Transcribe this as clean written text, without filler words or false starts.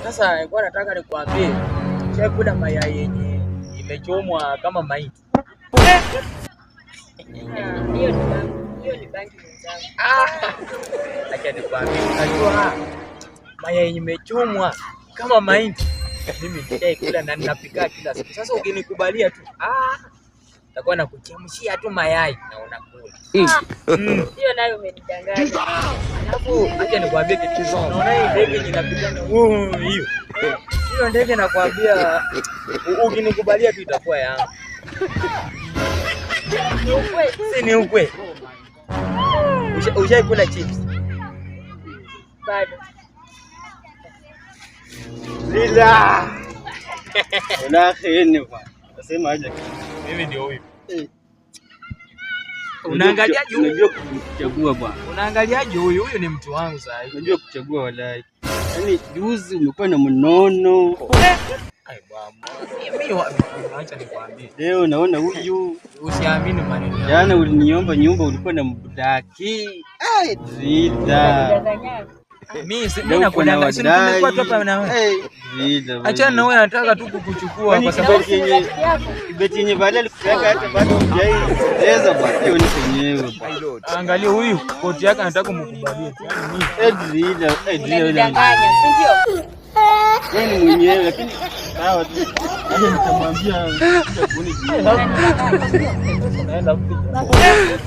Sasa nilikuwa nataka nikwambie, chakula mayai yenye imechomwa kama mahindi. Hiyo ni bangi mzangu. Acha nikwambie, unajua mayai yenye imechomwa kama mahindi mimi nishaikula na ninapika kila siku. Sasa ukinikubalia tu nitakuwa nakuchemshia tu mayai na unakula. Hiyo nayo umenidanganya. Alafu acha nikwambie kitu kizuri. Unaona hii ndege inapigana hiyo. Hiyo ndege nakwambia ukinikubalia tu itakuwa yangu. Ni ukweli. Ushaikula chips? Bado. Lila. Unakhini bwana. Nasema aje. Mimi ndio huyu. Unaangaliaje huyu? Unajua kuchagua bwana. Unaangaliaje huyu? Huyu ni mtu wangu sasa hivi. Unajua kuchagua walai. Yaani juzi umekuwa na mnono. Ai bwana. Mimi acha nikwambie. Leo naona huyu. Usiamini maneno yangu. Jana uliniomba nyumba ulikuwa na mbudaki. Ai Lila. Mimi nakudanga sisi tumekuwa tu hapa na wewe. Acha na wewe nataka tu kukuchukua kwa sababu beti yenye baada alikupeleka hata bado hujaiweza bwana. Hiyo ni penyewe. Angalia huyu koti yake anataka kumkubalia. Yaani Edrila. Unadanganya, si ndio? Yaani mwenyewe lakini sawa tu. Aje nitamwambia kuoni jina. naenda Unadanganya.